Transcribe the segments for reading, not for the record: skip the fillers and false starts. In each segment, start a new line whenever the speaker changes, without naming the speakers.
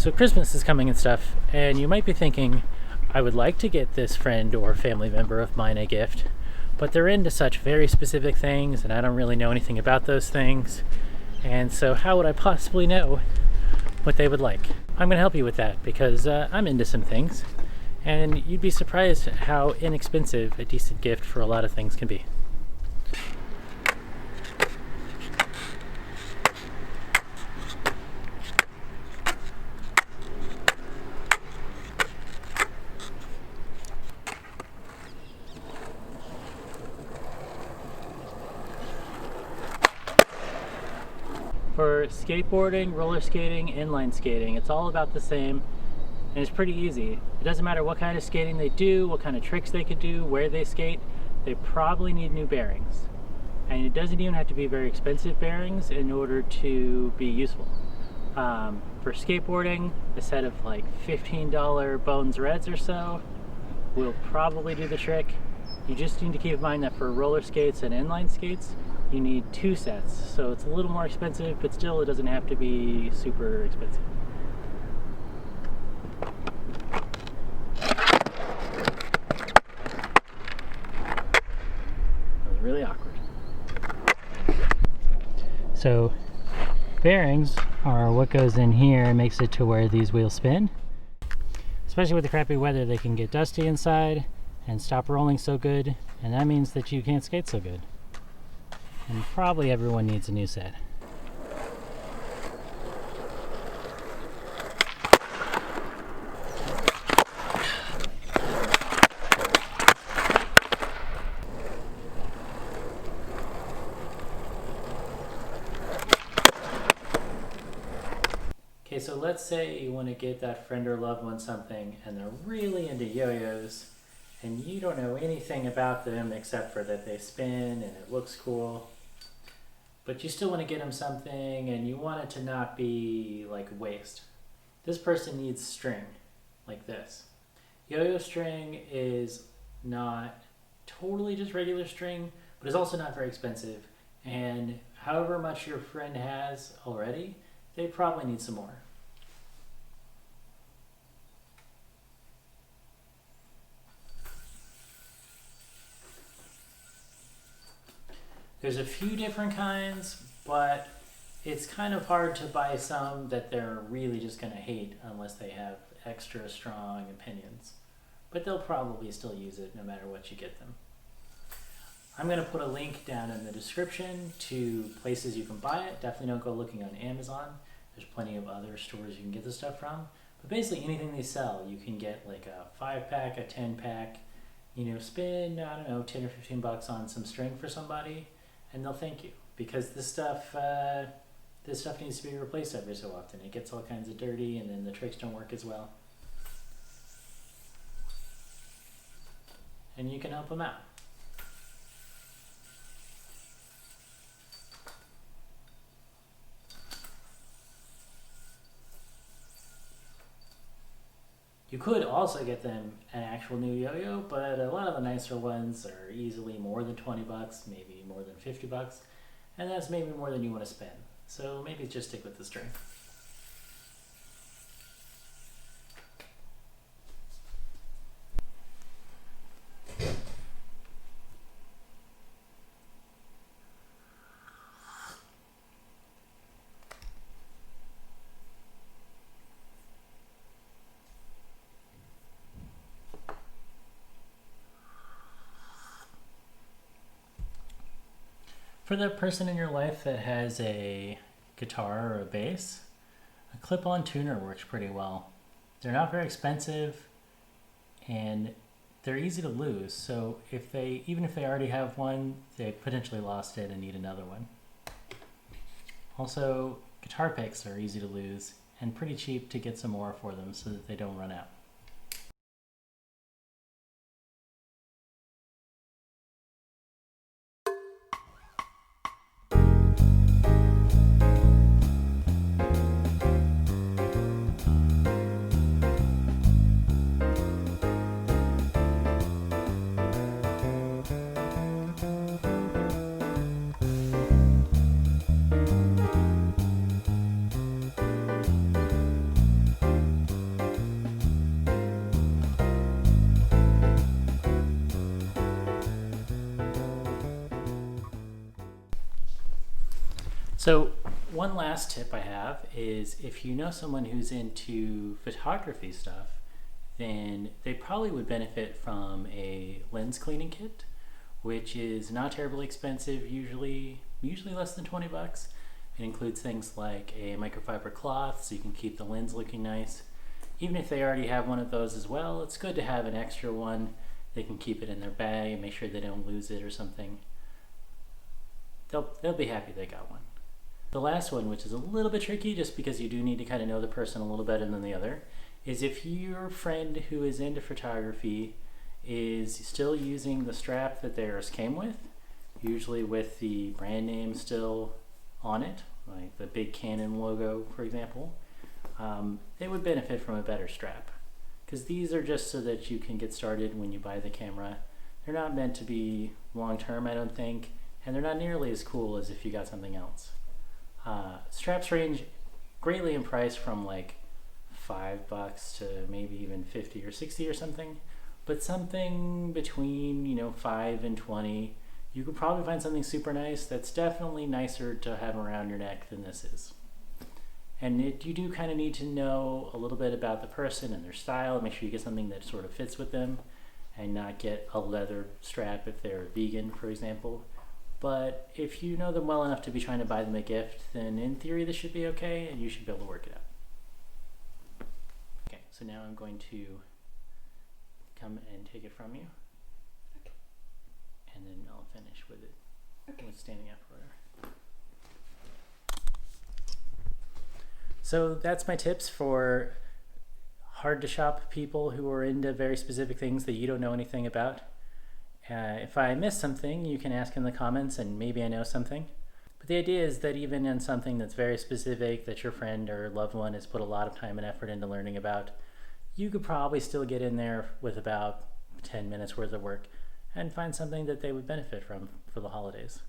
So Christmas is coming and stuff, and you might be thinking, I would like to get this friend or family member of mine a gift, but they're into such very specific things, and I don't really know anything about those things, and so how would I possibly know what they would like? I'm going to help you with that, because I'm into some things, and you'd be surprised how inexpensive a decent gift for a lot of things can be. For skateboarding, roller skating, inline skating, it's all about the same, and it's pretty easy. It doesn't matter what kind of skating they do, what kind of tricks they could do, where they skate, they probably need new bearings. And it doesn't even have to be very expensive bearings in order to be useful. For skateboarding, a set of like $15 Bones Reds or so will probably do the trick. You just need to keep in mind that for roller skates and inline skates, you need 2 sets, so it's a little more expensive, but still it doesn't have to be super expensive. That was really awkward. So bearings are what goes in here and makes it to where these wheels spin. Especially with the crappy weather, they can get dusty inside and stop rolling so good, and that means that you can't skate so good. And probably everyone needs a new set. Okay, so let's say you want to get that friend or loved one something and they're really into yo-yos and you don't know anything about them except for that they spin and it looks cool. But you still want to get them something and you want it to not be like waste. This person needs string, like this. Yo-yo string is not totally just regular string, but it's also not very expensive. And however much your friend has already, they probably need some more. There's a few different kinds, but it's kind of hard to buy some that they're really just going to hate unless they have extra strong opinions. But they'll probably still use it no matter what you get them. I'm going to put a link down in the description to places you can buy it. Definitely don't go looking on Amazon. There's plenty of other stores you can get this stuff from. But basically anything they sell, you can get like a 5-pack, a 10-pack, spend, I don't know, 10 or 15 bucks on some string for somebody. And they'll thank you, because this stuff needs to be replaced every so often. It gets all kinds of dirty, and then the tricks don't work as well. And you can help them out. You could also get them an actual new yo-yo, but a lot of the nicer ones are easily more than 20 bucks, maybe more than 50 bucks, and that's maybe more than you want to spend. So maybe just stick with the string. For the person in your life that has a guitar or a bass, a clip-on tuner works pretty well. They're not very expensive and they're easy to lose, so even if they already have one, they potentially lost it and need another one. Also, guitar picks are easy to lose and pretty cheap to get some more for them so that they don't run out. So one last tip I have is if you know someone who's into photography stuff, then they probably would benefit from a lens cleaning kit, which is not terribly expensive, usually less than 20 bucks. It includes things like a microfiber cloth so you can keep the lens looking nice. Even if they already have one of those as well, it's good to have an extra one. They can keep it in their bag and make sure they don't lose it or something. They'll be happy they got one. The last one, which is a little bit tricky just because you do need to kind of know the person a little better than the other, is if your friend who is into photography is still using the strap that theirs came with, usually with the brand name still on it, like the big Canon logo, for example, they would benefit from a better strap. Because these are just so that you can get started when you buy the camera. They're not meant to be long-term, I don't think, and they're not nearly as cool as if you got something else. Straps range greatly in price from like $5 to maybe even 50 or 60 or something, but something between 5 and 20, you could probably find something super nice that's definitely nicer to have around your neck than this is. And you do kind of need to know a little bit about the person and their style, and make sure you get something that sort of fits with them and not get a leather strap if they're vegan, for example. But if you know them well enough to be trying to buy them a gift, then in theory this should be okay and you should be able to work it out. Okay, so now I'm going to come and take it from you.
Okay.
And then I'll finish with it.
Okay.
With standing up or whatever. So that's my tips for hard to shop people who are into very specific things that you don't know anything about. If I miss something, you can ask in the comments and maybe I know something. But the idea is that even in something that's very specific that your friend or loved one has put a lot of time and effort into learning about, you could probably still get in there with about 10 minutes worth of work and find something that they would benefit from for the holidays.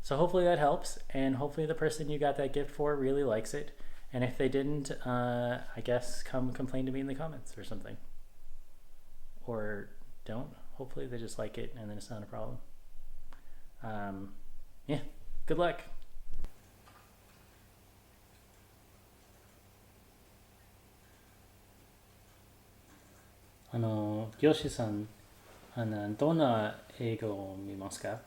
So hopefully that helps, and hopefully the person you got that gift for really likes it. And if they didn't, I guess come complain to me in the comments or something. Or don't. Hopefully they just like it and then it's not a problem. Yeah, good luck. 漁師さん、どんな映画を見ますか？